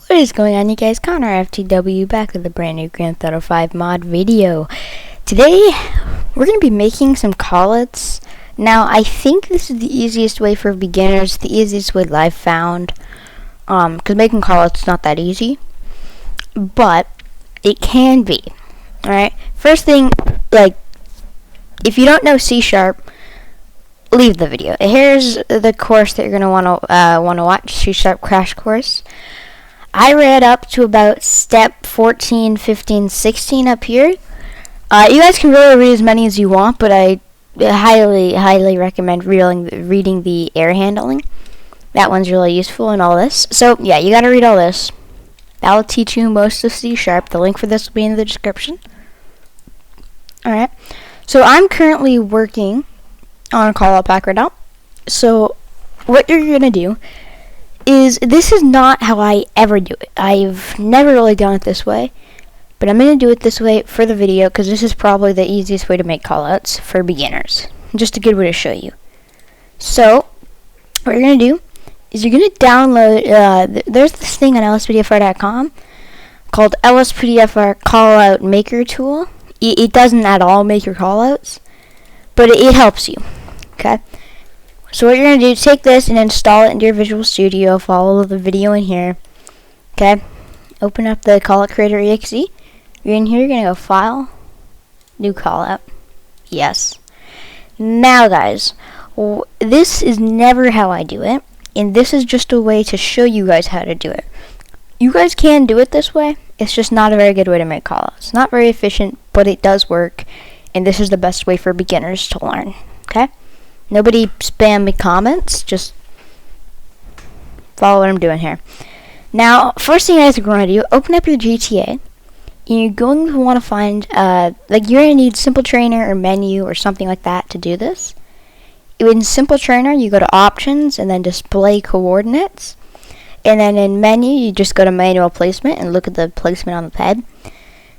What is going on, you guys? ConnorFTW back with a brand new Grand Theft Auto 5 mod video. Today, we're going to be making some callouts. Now, I think this is the easiest way for beginners, the easiest way I've found. Because making callouts is not that easy. But, it can be. Alright? First thing, if you don't know C#, leave the video. Here's the course that you're going to want to watch, C# Crash Course. I read up to about step 14, 15, 16 up here. You guys can really read as many as you want, but I highly recommend reading the air handling. That one's really useful and all this. So, yeah, you gotta read all this. That will teach you most of C#. The link for this will be in the description. Alright. So, I'm currently working on a callout pack right now. So, what you're gonna do this is not how I ever do it. I've never really done it this way, but I'm going to do it this way for the video because this is probably the easiest way to make callouts for beginners. Just a good way to show you. So, what you're going to do is you're going to download, there's this thing on LSPDFR.com called LSPDFR Callout Maker Tool. It doesn't at all make your callouts, but it helps you, okay? So what you're going to do is take this and install it into your Visual Studio. Follow the video in here. Okay. Open up the Callout Creator exe. You're in here. You're going to go File, New Callout. Yes. Now, guys, this is never how I do it. And this is just a way to show you guys how to do it. You guys can do it this way. It's just not a very good way to make callouts. It's not very efficient, but it does work. And this is the best way for beginners to learn. Okay. Nobody spam me comments, just follow what I'm doing here. Now, first thing you guys are going to do, open up your GTA, and you're going to want to find, you're going to need Simple Trainer or Menu or something like that to do this. In Simple Trainer, you go to Options and then Display Coordinates. And then in Menu, you just go to Manual Placement and look at the placement on the ped.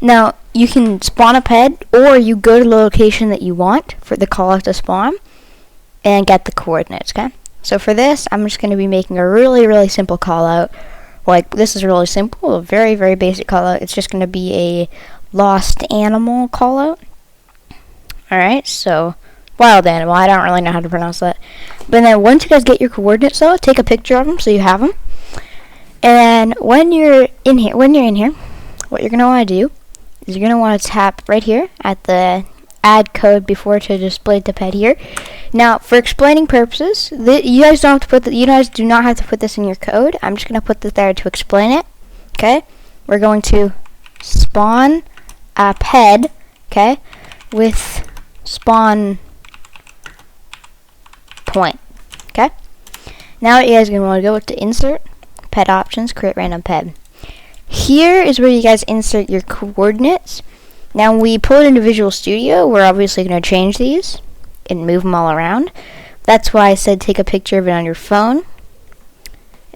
Now, you can spawn a ped, or you go to the location that you want for the callout to spawn and get the coordinates, okay? So for this, I'm just going to be making a really simple callout. This is really simple, a very basic callout. It's just going to be a lost animal callout. Alright, so wild animal. I don't really know how to pronounce that. But then once you guys get your coordinates, though, take a picture of them so you have them. And then when you're in here, what you're going to want to do is you're going to want to tap right here at the add code before to display the ped here. Now, for explaining purposes, you guys do not have to put this in your code. I'm just going to put this there to explain it. Okay, we're going to spawn a ped, okay, with spawn point. Okay. Now, what you guys are going to want to go to insert ped options, create random ped. Here is where you guys insert your coordinates. Now, when we pull it into Visual Studio, we're obviously going to change these and move them all around. That's why I said take a picture of it on your phone.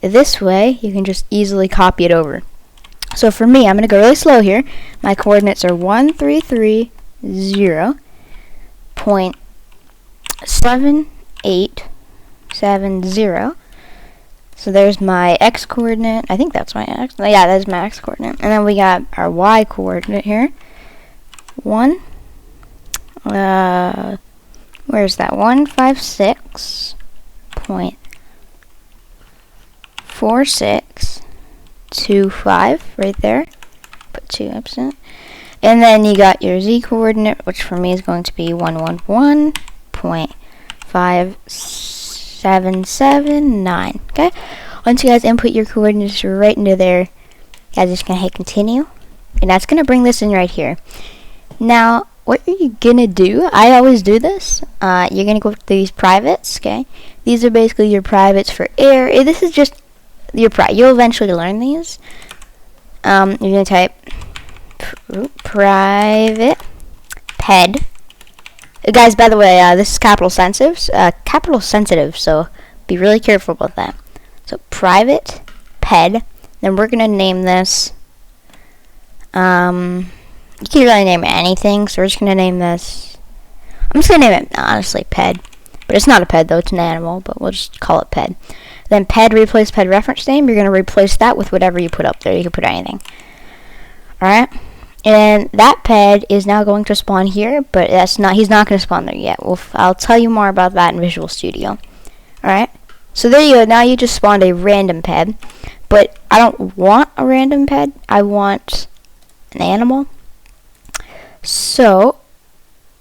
This way, you can just easily copy it over. So for me, I'm going to go really slow here. My coordinates are 1330.7870. So there's my x coordinate. I think that's my x. Yeah, that's my x coordinate. And then we got our y coordinate here. Where's that? 156.4625 right there. Put 2 ups in it. And then you got your z coordinate, which for me is going to be 111.5779. Okay? Once you guys input your coordinates right into there, you guys are just going to hit continue. And that's going to bring this in right here. Now, what are you going to do? I always do this. You're going to go to these privates, okay? These are basically your privates for air. This is just your you'll eventually learn these. You're going to type private ped. Guys, by the way, this is capital sensitive, so be really careful about that. So, private ped. Then we're going to name this, you can really name it anything, so we're just going to name this, I'm just going to name it, honestly, ped. But it's not a ped, though, it's an animal, but we'll just call it ped. Then ped replace ped reference name. You're going to replace that with whatever you put up there. You can put anything. Alright? And that ped is now going to spawn here, but he's not going to spawn there yet. I'll tell you more about that in Visual Studio. Alright? So there you go. Now you just spawned a random ped. But I don't want a random ped. I want an animal. So,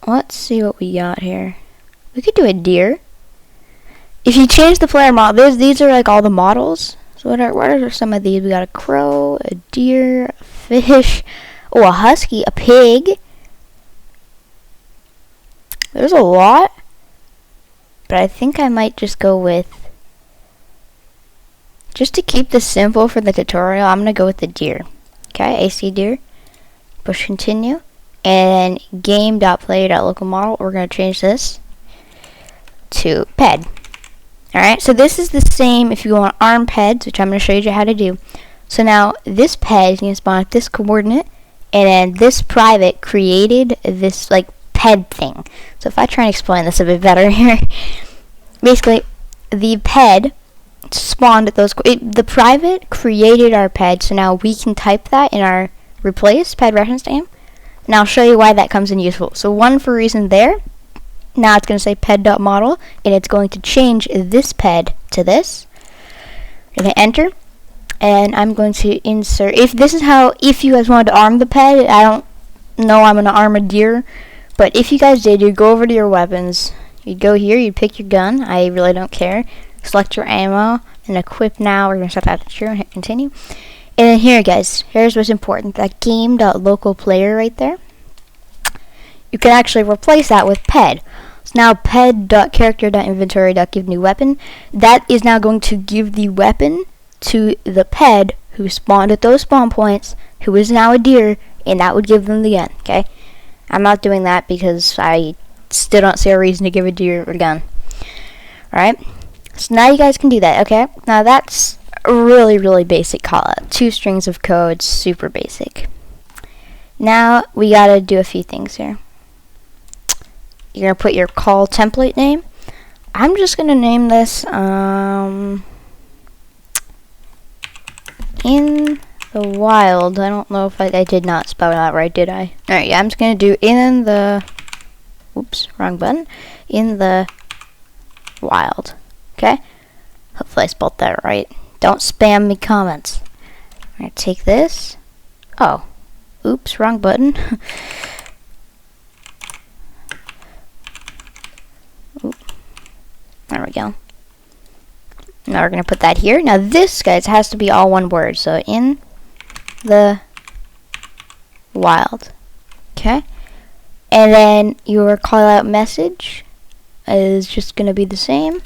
let's see what we got here. We could do a deer. If you change the player model, these are like all the models. So what are some of these? We got a crow, a deer, a fish, oh, a husky, a pig. There's a lot. But I think I might just go with, just to keep this simple for the tutorial, I'm going to go with the deer. Okay, AC deer. Push continue. And game.player.localModel, we're going to change this to ped. Alright, so this is the same if you go on arm peds, which I'm going to show you how to do. So now this ped is going to spawn at this coordinate, and then this private created this like ped thing. So if I try and explain this a bit better here, basically the ped spawned at those, the private created our ped, so now we can type that in our replace ped reference name. And I'll show you why that comes in useful. So one for reason there. Now it's going to say ped.model, and it's going to change this ped to this. You're going to enter, and I'm going to insert, if you guys wanted to arm the ped, I don't know I'm going to arm a deer, but if you guys did, you'd go over to your weapons, you'd go here, you'd pick your gun, I really don't care, select your ammo, and equip now, we're going to set that to true and hit continue. And then here guys, here's what's important, that game.localPlayer right there, you can actually replace that with ped. So now ped.character.inventory.giveNewWeapon, that is now going to give the weapon to the ped who spawned at those spawn points, who is now a deer, and that would give them the gun, okay? I'm not doing that because I still don't see a reason to give a deer a gun. Alright? So now you guys can do that, okay? Now that's a really, really basic callout. 2 strings of code, super basic. Now we gotta do a few things here. You're going to put your call template name. I'm just going to name this in the wild. I don't know if I did not spell that right, did I? Alright, yeah, I'm just going to do in the, oops, wrong button, in the wild. Okay? Hopefully I spelled that right. Don't spam me comments. I'm going to take this. Oh, oops, wrong button. There we go. Now we're going to put that here. Now this, guys, has to be all one word. So in the wild. Okay? And then your callout message is just going to be the same.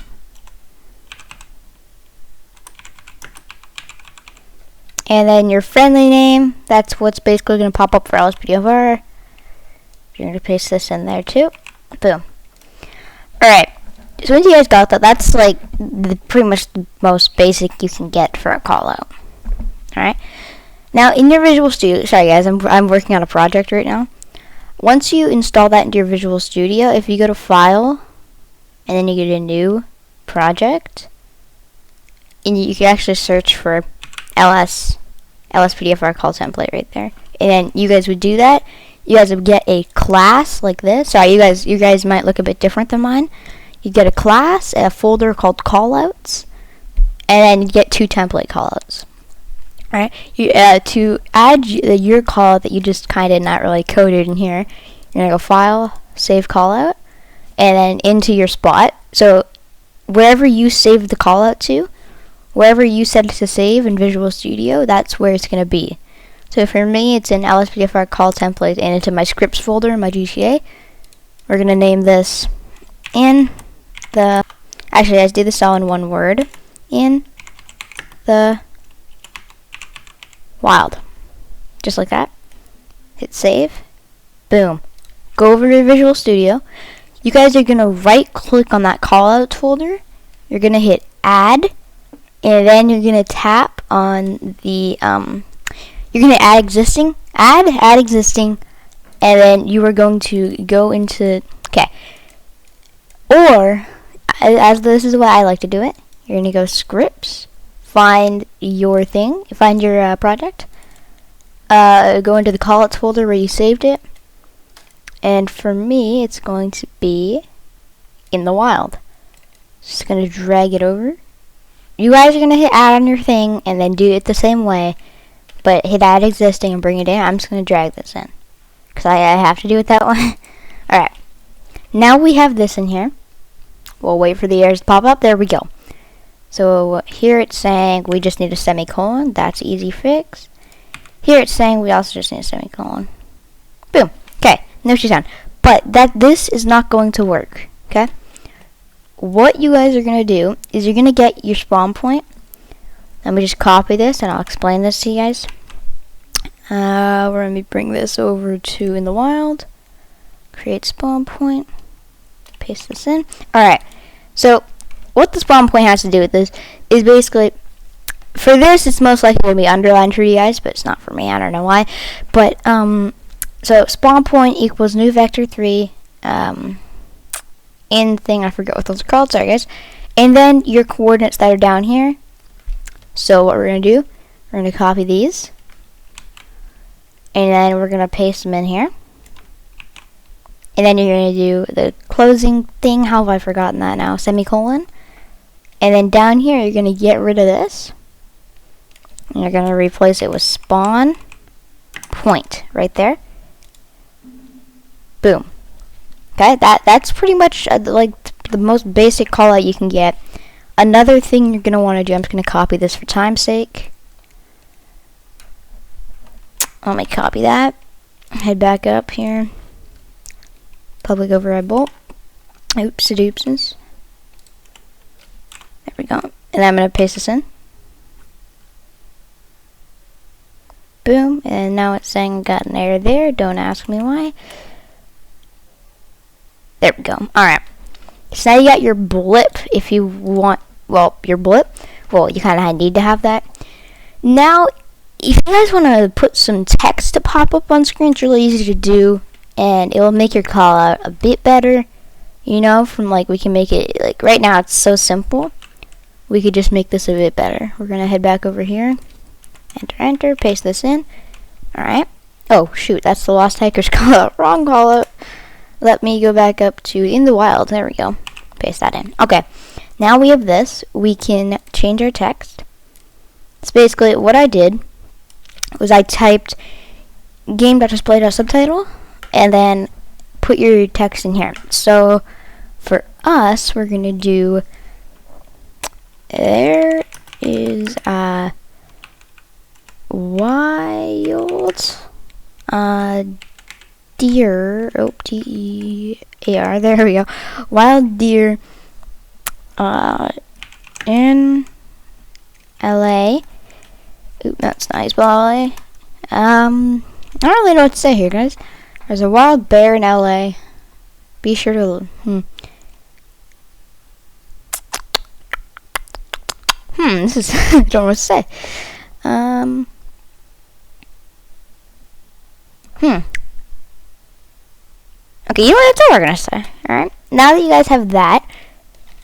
And then your friendly name, that's what's basically going to pop up for LSPDFR. You're going to paste this in there too. Boom. Alright. So once you guys got that, that's like pretty much the most basic you can get for a callout. Alright? Now in your Visual Studio, sorry guys, I'm working on a project right now. Once you install that into your Visual Studio, if you go to File, and then you get a new project, and you can actually search for LSPDFR call template right there. And then you guys would do that. You guys would get a class like this. Sorry, you guys might look a bit different than mine. You get a class, a folder called Callouts, and then you get 2 template callouts. Alright, to add your callout that you just kind of not really coded in here, you're gonna go File, Save Callout, and then into your spot. So wherever you save the callout to, wherever you set it to save in Visual Studio, that's where it's gonna be. So for me, it's in LSPDFR call template and into my scripts folder in my GTA. We're gonna name this in the, actually guys, do this all in one word, in the wild. Just like that. Hit save. Boom. Go over to Visual Studio. You guys are going to right click on that callout folder. You're going to hit add, and then you're going to tap on the, you're going to add existing, add existing, and then you are going to go into, okay, or, as this is the way I like to do it, you're you're gonna go scripts, find your thing, find your project, go into the callouts folder where you saved it, and for me it's going to be in the wild. Just gonna drag it over. You guys are gonna hit add on your thing and then do it the same way, but hit add existing and bring it in. I'm just gonna drag this in because I have to do it that way. Alright, now we have this in here. We'll wait for the errors to pop up. There we go. So here it's saying we just need a semicolon. That's easy fix. Here it's saying we also just need a semicolon. Boom. Okay, no she's done. But this is not going to work. Okay. What you guys are gonna do is you're gonna get your spawn point. Let me just copy this and I'll explain this to you guys. We're gonna bring this over to in the wild. Create spawn point. Paste this in. Alright. So what the spawn point has to do with this is basically, for this it's most likely going to be underlined for you guys, but it's not for me. I don't know why. But so spawn point equals new vector 3 in thing, I forget what those are called, sorry guys. And then your coordinates that are down here. So what we're going to do, we're going to copy these. And then we're going to paste them in here. And then you're going to do the closing thing. How have I forgotten that now? Semicolon. And then down here, you're going to get rid of this. And you're going to replace it with spawn point right there. Boom. Okay, that's pretty much like the most basic callout you can get. Another thing you're going to want to do, I'm just going to copy this for time's sake. Let me copy that. Head back up here. Public override bolt. Oopsie doopsies. There we go. And I'm going to paste this in. Boom. And now it's saying got an error there. Don't ask me why. There we go. Alright. So now you got your blip if you want, well, your blip. Well, you kind of need to have that. Now, if you guys want to put some text to pop up on screen, it's really easy to do. And it will make your call out a bit better, you know, from like we can make it, like right now it's so simple, we could just make this a bit better. We're gonna head back over here, enter, paste this in. Alright, oh shoot, that's the Lost Hikers call out, wrong call out. Let me go back up to in the wild, there we go, paste that in. Okay, now we have this, we can change our text. It's basically what I did was I typed game.display.subtitle and then put your text in here. So for us, we're gonna do, there is a wild deer, oh, D-E-A-R, there we go, wild deer in LA. Oop, that's nice, but LA. I don't really know what to say here, guys. There's a wild bear in LA. Be sure to this is I don't know what to say. Okay, you know what, that's all we're gonna say. Alright. Now that you guys have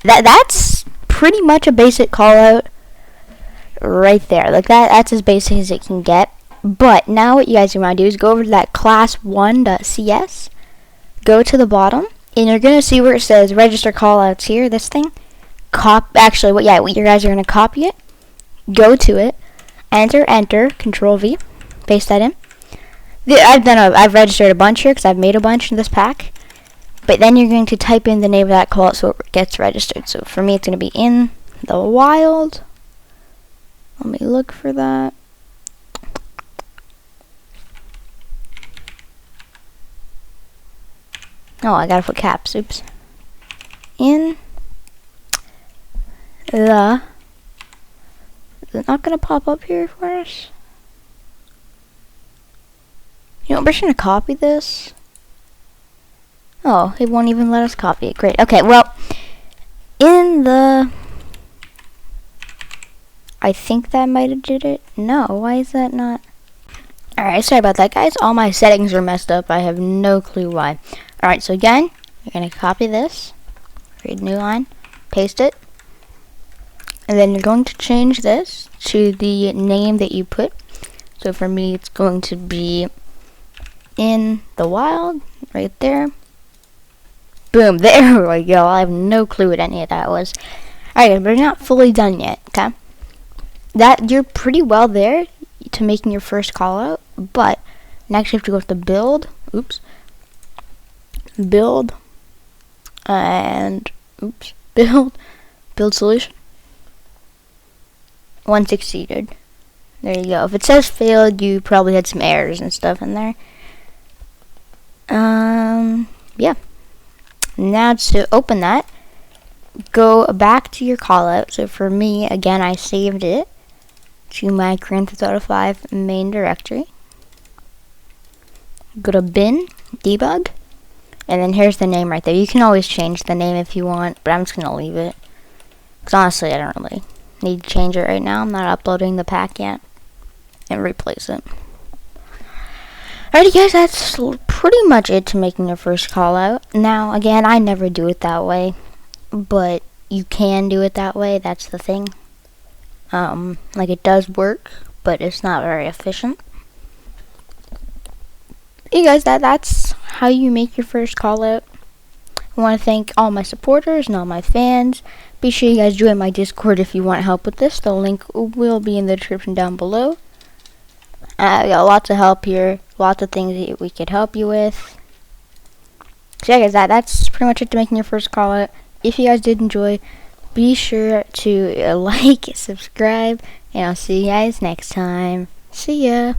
that's pretty much a basic call out right there. Like that's as basic as it can get. But now what you guys want to do is go over to that class1.cs, go to the bottom, and you're going to see where it says register callouts here, this thing. What you guys are going to copy it, go to it, enter, control V, paste that in. I've registered a bunch here because I've made a bunch in this pack. But then you're going to type in the name of that callout so it gets registered. So for me it's going to be in the wild. Let me look for that. Oh, I gotta put caps. Oops. In the... Is it not gonna pop up here for us? You know, we're just gonna copy this. Oh, it won't even let us copy it. Great. Okay, well, in the... I think that might have did it. No, why is that not... Alright, sorry about that, guys. All my settings are messed up. I have no clue why. Alright, so again, you're going to copy this, create a new line, paste it, And then you're going to change this to the name that you put. So for me, it's going to be in the wild, right there. Boom, there we go. I have no clue what any of that was. Alright, but we're not fully done yet, okay? That, you're pretty well there to making your first call out, but next you have to go to build, build, and, build solution. One succeeded. There you go. If it says failed, you probably had some errors and stuff in there. Yeah. Now to open that, go back to your callout. So for me, again, I saved it to my Grand Theft Auto 5 main directory. Go to bin, debug, and then here's the name right there. You can always change the name if you want, but I'm just going to leave it. Because honestly, I don't really need to change it right now. I'm not uploading the pack yet. And replace it. Alrighty guys, that's pretty much it to making your first call out. Now, again, I never do it that way, but you can do it that way, that's the thing. Like, it does work, but it's not very efficient. Hey guys, that's how you make your first call out. I want to thank all my supporters and all my fans. Be sure you guys join my Discord if you want help with this. The link will be in the description down below. We got lots of help here, lots of things that we could help you with. So yeah guys, that's pretty much it to making your first call out. If you guys did enjoy, be sure to like, subscribe, and I'll see you guys next time. See ya!